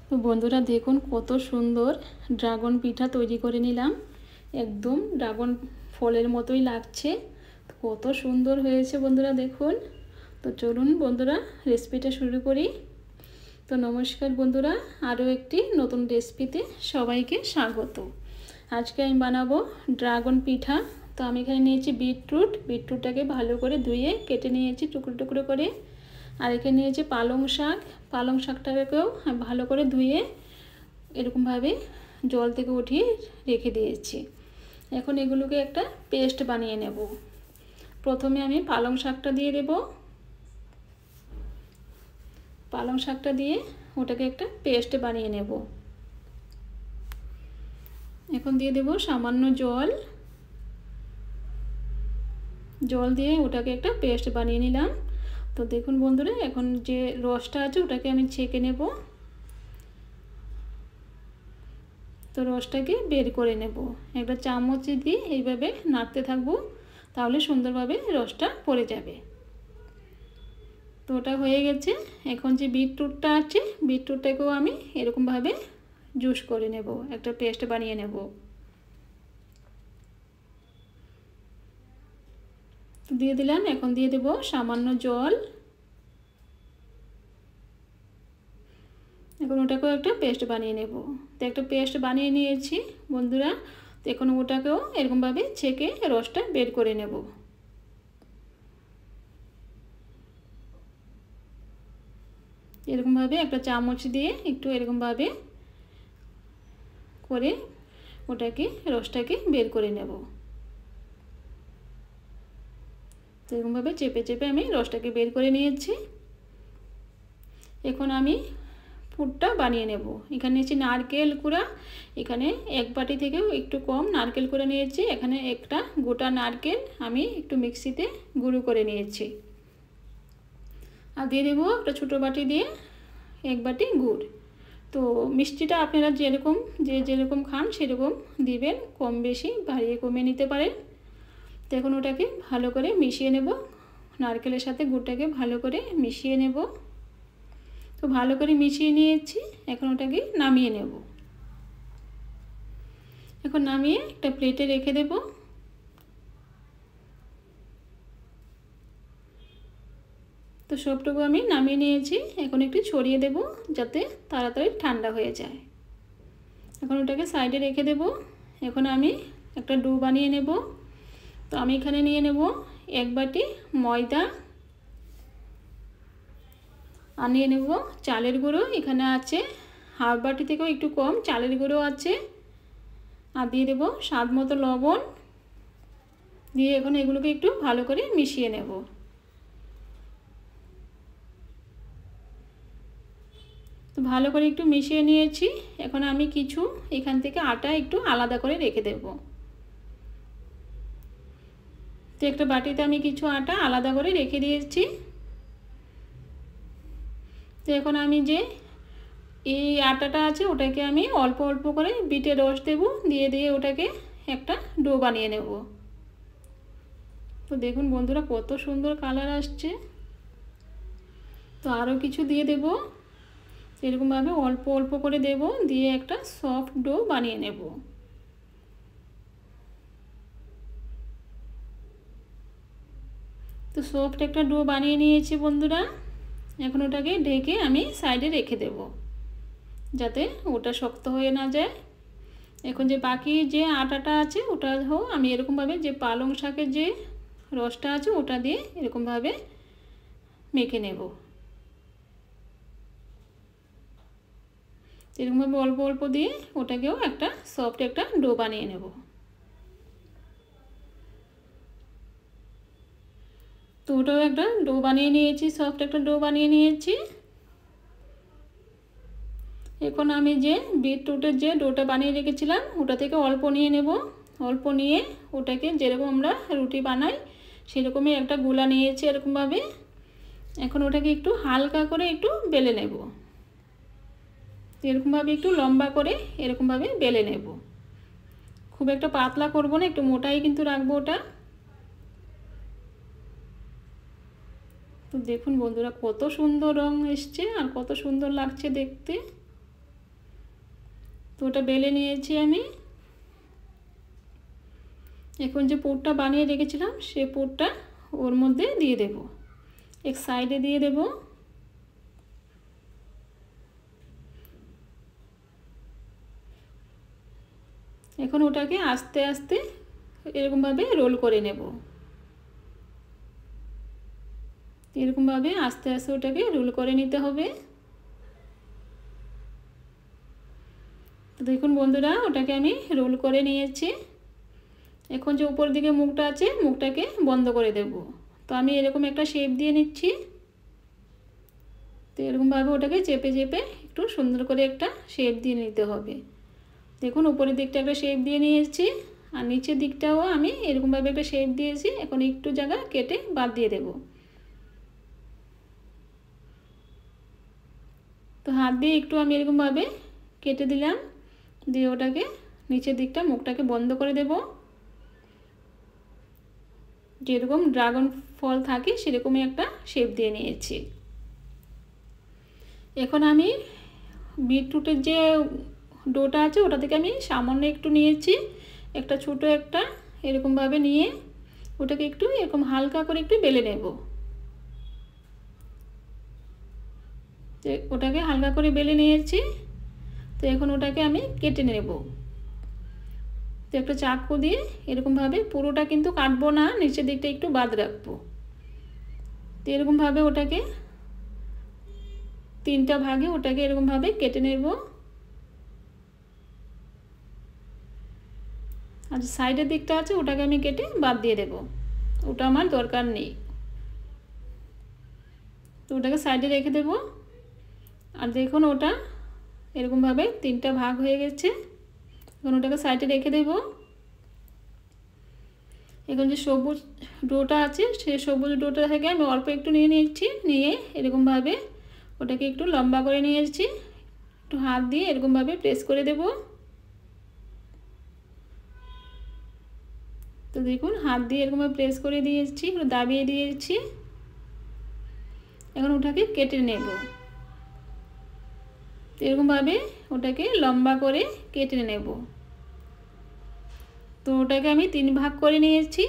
তো বন্ধুরা দেখুন কত সুন্দর ড্রাগন পিঠা তৈরি করে নিলাম। একদম ড্রাগন ফলের মতোই লাগছে। কত সুন্দর হয়েছে বন্ধুরা দেখুন। তো চলুন বন্ধুরা রেসিপিটা শুরু করি। তো নমস্কার বন্ধুরা, আরও একটি নতুন রেসিপিতে সবাইকে স্বাগত। আজকে আমি বানাবো ড্রাগন পিঠা। তো আমি এখানে নিয়েছি বিটরুটটাকে ভালো করে ধুয়ে কেটে নিয়েছি টুকরো টুকরো করে। আর এখানে নিয়েছি পালং শাকটাকেও ভালো করে ধুয়ে এরকমভাবে জল থেকে উঠিয়ে রেখে দিয়েছি। এখন এগুলোকে একটা পেস্ট বানিয়ে নেব। প্রথমে আমি পালং শাকটা দিয়ে দেব। পালং শাকটা দিয়ে ওটাকে একটা পেস্ট বানিয়ে নেব। এখন দিয়ে দেব সামান্য জল দিয়ে ওটাকে একটা পেস্ট বানিয়ে নিলাম। তো দেখুন বন্ধুরা, এখন যে রসটা আছে ওটাকে আমি ছেঁকে নেব। তো রসটাকে বের করে নেব। একটা চামচ দিয়ে এইভাবে নাড়তে থাকবো, তাহলে সুন্দরভাবে রসটা পড়ে যাবে। তো ওটা হয়ে গেছে। এখন যে বিটরুটটা আছে বিটরুটটাকেও আমি এরকমভাবে জুস করে নেব, একটা পেস্ট বানিয়ে নেব। তো দিয়ে দিলাম। এখন দিয়ে দেব সামান্য জল। এখন ওটাকেও একটা পেস্ট বানিয়ে নেব। তো একটা পেস্ট বানিয়ে নিয়েছি বন্ধুরা। তো এখন ওটাকেও এরকমভাবে ছেঁকে রসটা বের করে নেব। এরকমভাবে একটা চামচ দিয়ে একটু এরকমভাবে করে রসটাকে বের করে নেব। তো এরকমভাবে চেপে চেপে আমি রসটাকে বের করে নিয়েছি। এখন আমি পুরটা বানিয়ে নেব। এখানে নিয়েছি নারকেল কুড়া। এখানে এক বাটি থেকেও একটু কম নারকেল কুড়া নিয়েছি। এখানে একটা গোটা নারকেল আমি একটু মিক্সিতে গুঁড়ো করে নিয়েছি। আর দিয়ে দেবো একটা ছোটো বাটি দিয়ে এক বাটি গুড়। তো মিষ্টিটা আপনারা যেরকম খান সেরকম দিবেন, কম বেশি বাড়িয়ে কমিয়ে নিতে পারেন। তো এখন ওটাকে ভালো করে মিশিয়ে নেব। নারকেলের সাথে গুড়টাকে ভালো করে মিশিয়ে নেব। তো ভালো করে মিশিয়ে নিয়েছি। এখন ওটাকে নামিয়ে নেব। এখন নামিয়ে একটা প্লেটে রেখে দেব। তো সবটুকু আমি নামিয়ে নিয়েছি। এখন একটু ছড়িয়ে দেব যাতে তাড়াতাড়ি ঠান্ডা হয়ে যায়। এখন ওটাকে সাইডে রেখে দেব। এখন আমি একটা ডো বানিয়ে নেব। তো আমি এখানে নিয়ে নেব এক বাটি ময়দা। আর নিয়ে নেব চালের গুঁড়ো। এখানে আছে হাফ বাটি থেকেও একটু কম চালের গুঁড়ো আছে। আর দিয়ে দেব স্বাদ মতো লবণ। দিয়ে এখন এগুলোকে একটু ভালো করে মিশিয়ে নেব। তো ভালো করে একটু মিশিয়ে নিয়েছি। এখন আমি কিছু এখান থেকে আটা একটু আলাদা করে রেখে দেব। তো একটা বাটিতে আমি কিছু আটা আলাদা করে রেখে দিয়েছি। তো এখন আমি যে এই আটাটা আছে ওটাকে আমি অল্প অল্প করে বিটের রস দেব, দিয়ে ওটাকে একটা ডো বানিয়ে নেব। তো দেখুন বন্ধুরা কত সুন্দর কালার আসছে। তো আরও কিছু দিয়ে দেব। এরকমভাবে অল্প অল্প করে দেব, দিয়ে একটা সফট ডো বানিয়ে নেব। তো সফট একটা ডো বানিয়ে নিয়েছি বন্ধুরা। এখন ওটাকে ঢেকে আমি সাইডে রেখে দেব যাতে ওটা শক্ত হয়ে না যায়। এখন যে বাকি যে আটাটা আছে ওটাও আমি এরকমভাবে যে পালং শাকের যে রসটা আছে ওটা দিয়ে এরকমভাবে মেখে নেব। এরকমভাবে অল্প অল্প দিয়ে ওটাকেও একটা সফট একটা ডো বানিয়ে নেব। তো ওটাও একটা ডো বানিয়ে নিয়েছি, সফট একটা ডো বানিয়ে নিয়েছি। এখন আমি যে বিটরুটের যে ডোটা বানিয়ে রেখেছিলাম ওটা থেকে অল্প নিয়ে নেব। অল্প নিয়ে ওটাকে যেরকম আমরা রুটি বানাই সেরকমই একটা গোলা নিয়েছি এরকমভাবে। এখন ওটাকে একটু হালকা করে একটু বেলে নেব। এরকমভাবে একটু লম্বা করে এরকমভাবে বেলে নেব। খুব একটা পাতলা করব না, একটু মোটাই কিন্তু রাখবো ওটা। তো দেখুন বন্ধুরা কত সুন্দর রং এসছে আর কত সুন্দর লাগছে দেখতে। তো ওটা বেলে নিয়েছি আমি। এখন যে পুরটা বানিয়ে রেখেছিলাম সে পুরটা ওর মধ্যে দিয়ে দেব, এক সাইডে দিয়ে দেব। এখন ওটাকে আস্তে আস্তে এরকমভাবে রোল করে নেব। এরকমভাবে আস্তে আস্তে ওটাকে রোল করে নিতে হবে। তো দেখুন বন্ধুরা, ওটাকে আমি রোল করে নিয়েছি। এখন যে উপর দিকে মুখটা আছে মুখটাকে বন্ধ করে দেব। তো আমি এরকম একটা শেপ দিয়ে নিচ্ছি। তো এরকমভাবে ওটাকে চেপে চেপে একটু সুন্দর করে একটা শেপ দিয়ে নিতে হবে। দেখুন উপরের দিকটা একটা শেপ দিয়ে নিয়েছি, আর নিচের দিকটাও আমি এরকমভাবে একটা শেপ দিয়েছি। এখন একটু জায়গা কেটে বাদ দিয়ে দেব। তো হাত দিয়ে একটু আমি এরকমভাবে কেটে দিলাম, দিয়ে ওটাকে নিচের দিকটা মুখটাকে বন্ধ করে দেব। যেরকম ড্রাগন ফল থাকে সেরকমই একটা শেপ দিয়ে নিয়েছি। এখন আমি বিটরুটের যে ডোটা আছে ওটা থেকে আমি সামান্য একটু নিয়েছি, একটা ছোটো একটা এরকমভাবে নিয়ে ওটাকে একটু এরকম হালকা করে একটু বেলে নেব। ওটাকে হালকা করে বেলে নিয়েছি। তো এখন ওটাকে আমি কেটে নেব। তো একটা চাকু দিয়ে এরকমভাবে, পুরোটা কিন্তু কাটবো না, নিচের দিকটা একটু বাদ রাখবো। তো এরকমভাবে ওটাকে তিনটা ভাগে ওটাকে এরকমভাবে কেটে নেব। আর সাইডের দিকটা আছে ওটাকে আমি কেটে বাদ দিয়ে দেব, ওটা আমার দরকার নেই। তো ওটাকে সাইডে রেখে দেব। আর দেখুন ওটা এরকমভাবে তিনটা ভাগ হয়ে গেছে। এখন ওটাকে সাইডে রেখে দেব। এখন যে সবুজ ডোটা আছে সেই সবুজ ডোটা থেকে আমি অল্প একটু নিয়ে নিচ্ছি, নিয়ে এরকমভাবে ওটাকে একটু লম্বা করে নিয়েছি। একটু হাত দিয়ে এরকমভাবে প্রেস করে দেব। তো দেখুন হাত দিয়ে এরকমভাবে প্রেস করে দিয়েছি, একটু দাবিয়ে দিয়েছি। এখন ওটাকে কেটে নেব। এরকমভাবে ওটাকে লম্বা করে কেটে নেব। তো ওটাকে আমি তিন ভাগ করে নিয়েছি।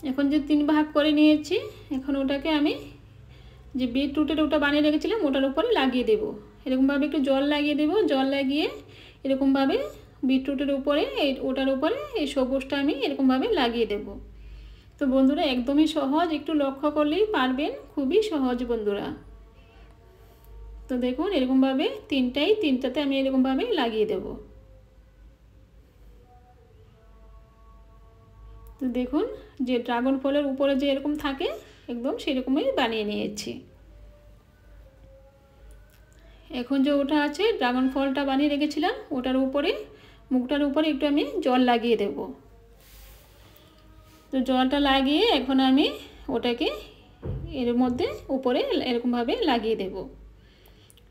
এখন যে তিন ভাগ করে নিয়েছি, এখন ওটাকে আমি যে বিটরুটের ওটা বানিয়ে রেখেছিলাম ওটার উপরে লাগিয়ে দেব। এরকমভাবে একটু জল লাগিয়ে দেব, জল লাগিয়ে এরকমভাবে বিটরুটের উপরে ওটার উপরে এই সবুজটা আমি এরকমভাবে লাগিয়ে দেব। তো বন্ধুরা একদমই সহজ, একটু লক্ষ্য করলেই পারবেন, খুবই সহজ বন্ধুরা। তো দেখুন এরকমভাবে তিনটাতে আমি এরকমভাবে লাগিয়ে দেব। তো দেখুন যে ড্রাগন ফলের উপরে যে এরকম থাকে একদম সেরকমই বানিয়ে নিয়েছি। এখন যে ওটা আছে ড্রাগন ফলটা বানিয়ে রেখেছিলাম ওটার উপরে মুখটার উপরে একটু আমি জল লাগিয়ে দেব। তো জলটা লাগিয়ে এখন আমি ওটাকে এর মধ্যে উপরে এরকমভাবে লাগিয়ে দেব।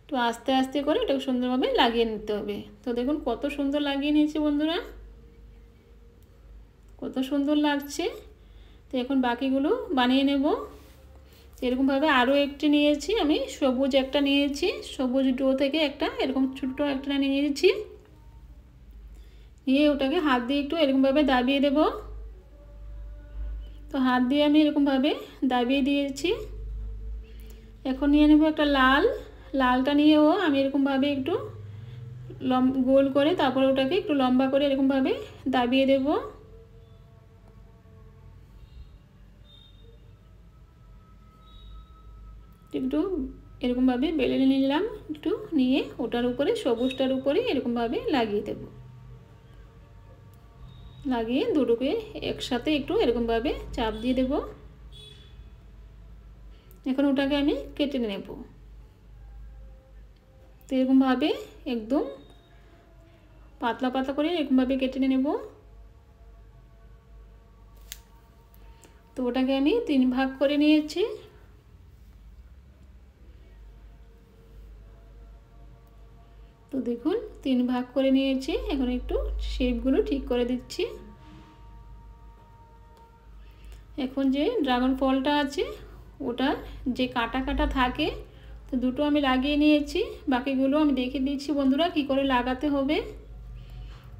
তো আস্তে আস্তে করে ওটাকে সুন্দরভাবে লাগিয়ে নিতে হবে। তো দেখুন কত সুন্দর লাগিয়ে নিয়েছি বন্ধুরা, কত সুন্দর লাগছে। তো এখন বাকিগুলো বানিয়ে নেব। এরকমভাবে আরও একটি নিয়েছি আমি, সবুজ একটা নিয়েছি, সবুজ ডো থেকে একটা এরকম ছোটো একটা নিয়েছি, নিয়ে ওটাকে হাত দিয়ে একটু এরকমভাবে দাবিয়ে দেব। তো হাত দিয়ে আমি এরকমভাবে দাবিয়ে দিয়েছি। এখন নিয়ে নেব একটা লালটা নিয়েও আমি এরকমভাবে একটু গোল করে তারপরে ওটাকে একটু লম্বা করে এরকমভাবে দাবিয়ে দেব। একটু এরকমভাবে বেলে নিলাম, একটু নিয়ে ওটার উপরে সবুজটার উপরে এরকমভাবে লাগিয়ে দেব। লাগিয়ে দুটোকে একসাথে একটু এরকমভাবে চাপ দিয়ে দেব। এখন ওটাকে আমি কেটে নেব। তো এরকমভাবে একদম পাতলা পাতলা করে এরকমভাবে কেটে নেব। তো ওটাকে আমি তিন ভাগ করে নিয়েছি। তো দেখুন তিন ভাগ করে নিয়েছি। এখন একটু শেপগুলো ঠিক করে দিচ্ছি। এখন যে ড্রাগন ফলটা আছে ওটা যে কাটা কাটা থাকে, তো দুটো আমি লাগিয়ে নিয়েছি। বাকিগুলো আমি দেখিয়ে দিচ্ছি বন্ধুরা কি করে লাগাতে হবে।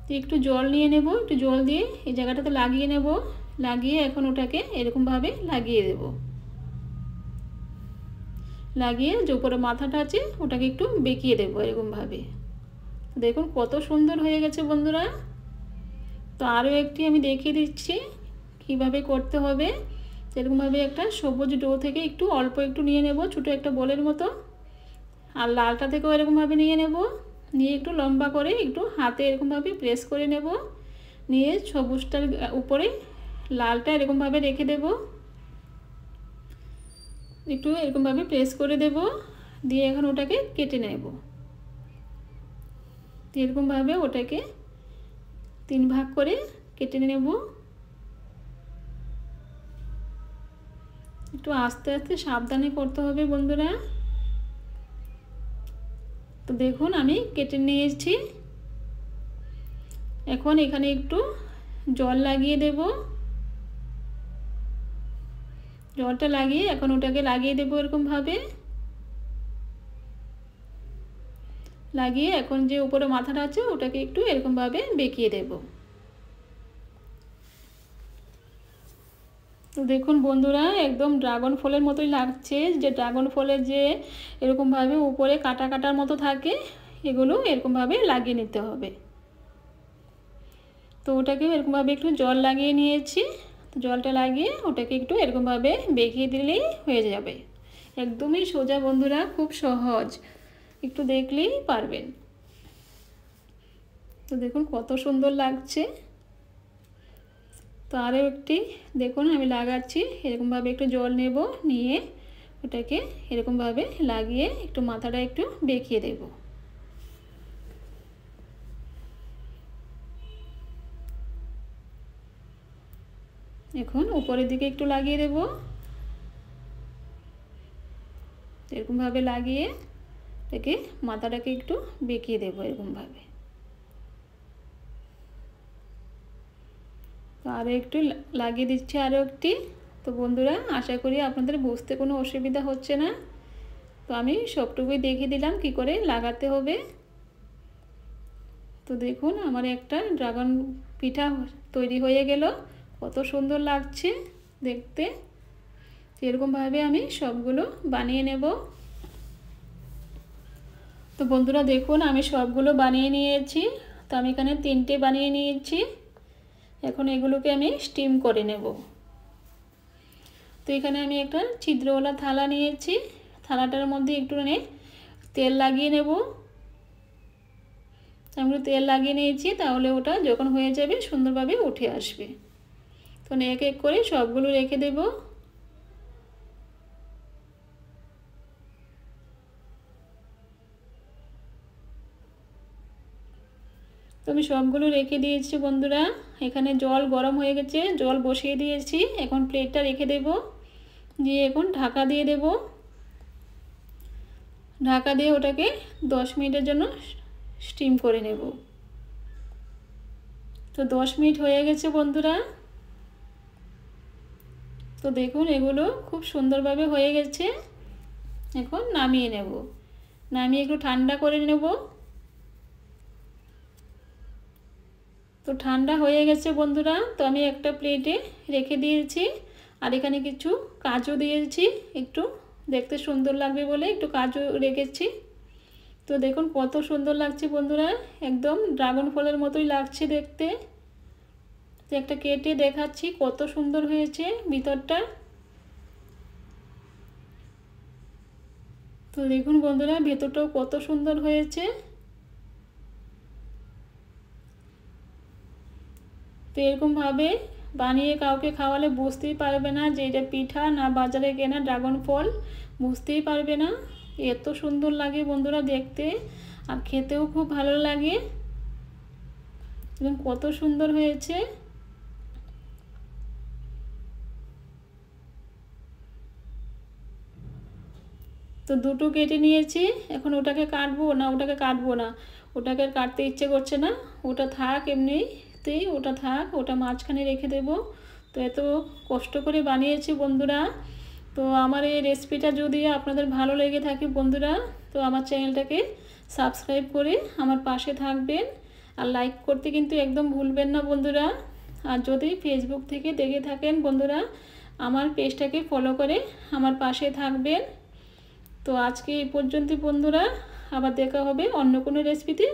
তো একটু জল নিয়ে নেব, একটু জল দিয়ে এই জায়গাটাতে লাগিয়ে নেব। লাগিয়ে এখন ওটাকে এরকমভাবে লাগিয়ে দেব। লাগিয়ে যে উপরে মাথাটা আছে ওটাকে একটু বেঁকিয়ে দেবো এরকমভাবে। দেখুন কত সুন্দর হয়ে গেছে বন্ধুরা। তো আরও একটি আমি দেখিয়ে দিচ্ছি কিভাবে করতে হবে। এরকমভাবে একটা সবুজ ডো থেকে একটু অল্প একটু নিয়ে নেব, ছোটো একটা বলের মতো। আর লালটা থেকেও এরকমভাবে নিয়ে নেব, নিয়ে একটু লম্বা করে একটু হাতে এরকমভাবে প্রেস করে নেব। নিয়ে সবুজটার উপরে লালটা এরকমভাবে রেখে দেব, একটু এরকমভাবে প্রেস করে দেব। দিয়ে এখন ওটাকে কেটে নেব। এরকমভাবে ওটাকে 3 ভাগ করে কেটে নেব। একটু আস্তে আস্তে সাবধানে করতে হবে বন্ধুরা। তো দেখুন আমি কেটে নিয়েছি। এখন এখানে একটু জল লাগিয়ে দেব। জলটা লাগিয়ে এখন ওটাকে লাগিয়ে দেব এরকমভাবে। লাগিয়ে এখন যে উপরে মাথাটা আছে ওটাকে একটু এরকমভাবে বেঁকিয়ে দেব। তো দেখুন বন্ধুরা একদম ড্রাগন ফলের মতোই লাগছে। যে ড্রাগন ফলের যে এরকমভাবে উপরে কাটা কাটার মতো থাকে, এগুলো এরকমভাবে লাগিয়ে নিতে হবে। তো ওটাকে এরকমভাবে একটু জল লাগিয়ে নিয়েছি। তো জলটা লাগিয়ে ওটাকে একটু এরকমভাবে বেঁকিয়ে দিলেই হয়ে যাবে। একদমই সোজা বন্ধুরা, খুব সহজ, একটু দেখলেই পারবেন। তো দেখুন কত সুন্দর লাগছে। তো আরও একটি দেখুন আমি লাগাচ্ছি। এরকমভাবে একটু জল নেব, নিয়ে ওটাকে এরকমভাবে লাগিয়ে একটু মাথাটা একটু বেঁকিয়ে দেব। এখন উপরের দিকে একটু লাগিয়ে দেব। এরকমভাবে লাগিয়ে এটাকে মাথাটাকে একটু বেঁকিয়ে দেব এরকমভাবে। তো আরও একটু লাগিয়ে দিচ্ছি আরও একটি। তো বন্ধুরা আশা করি আপনাদের বুঝতে কোনো অসুবিধা হচ্ছে না। তো আমি সবটুকুই দেখিয়ে দিলাম কি করে লাগাতে হবে। তো দেখুন আমার একটা ড্রাগন পিঠা তৈরি হয়ে গেল। কত সুন্দর লাগছে দেখতে। এরকমভাবে আমি সবগুলো বানিয়ে নেব। তো বন্ধুরা দেখুন আমি সবগুলো বানিয়ে নিয়েছি। তো আমি এখানে 3টে বানিয়ে নিয়েছি। এখন এগুলোকে আমি স্টিম করে নেব। তো এখানে আমি একটা ছিদ্রওয়ালা থালা নিয়েছি। থালাটার মধ্যে একটুখানি তেল লাগিয়ে নেব। আমি তেল লাগিয়ে নিয়েছি, তাহলে ওটা যখন হয়ে যাবে সুন্দরভাবে উঠে আসবে। তো এক এক করে সবগুলো রেখে দেব। তো আমি সবগুলো রেখে দিয়েছি বন্ধুরা। এখানে জল গরম হয়ে গেছে, জল বসিয়ে দিয়েছি। এখন প্লেটটা রেখে দেব, দিয়ে এখন ঢাকা দিয়ে দেব। ঢাকা দিয়ে ওটাকে 10 মিনিটের জন্য স্টিম করে নেব। তো 10 মিনিট হয়ে গেছে বন্ধুরা। তো দেখুন এগুলো খুব সুন্দরভাবে হয়ে গেছে। এখন নামিয়ে নেব, নামিয়ে একটু ঠান্ডা করে নেব। তো ঠান্ডা হয়ে গেছে বন্ধুরা। তো আমি একটা প্লেটে রেখে দিয়েছি। আর এখানে কিছু কাজু দিয়েছি, একটু দেখতে সুন্দর লাগবে বলে একটু কাজু রেখেছি। তো দেখুন কত সুন্দর লাগছে বন্ধুরা, একদম ড্রাগন ফলের মতোই লাগছে দেখতে। তো একটা কেটে দেখাচ্ছি কত সুন্দর হয়েছে ভিতরটা। তো দেখুন বন্ধুরা ভেতরটাও কত সুন্দর হয়েছে। তো এরকমভাবে বানিয়ে কাউকে খাওয়ালে বুঝতেই পারবে না যে এটা পিঠা না বাজারে কেনা ড্রাগন ফল, বুঝতেই পারবে না। এত সুন্দর লাগে বন্ধুরা দেখতে, আর খেতেও খুব ভালো লাগে। এবং কত সুন্দর হয়েছে। তো দুটো কেটে নিয়েছি। এখন ওটাকে কাটবো না, ওটাকে কাটতে ইচ্ছে করছে না। ওটা থাক এমনিতেই, ওটা থাক, ওটা মাঝখানে রেখে দেব। তো এত কষ্ট করে বানিয়েছি বন্ধুরা, তো আমার এই রেসিপিটা যদি আপনাদের ভালো লেগে থাকে বন্ধুরা, তো আমার চ্যানেলটাকে সাবস্ক্রাইব করে আমার পাশে থাকবেন, আর লাইক করতে কিন্তু একদম ভুলবেন না বন্ধুরা। আর যদি ফেসবুক থেকে দেখে থাকেন বন্ধুরা, আমার পেজটাকে ফলো করে আমার পাশে থাকবেন। তো আজকে এই পর্যন্তই বন্ধুরা, আবার দেখা হবে অন্য কোনো রেসিপিতে।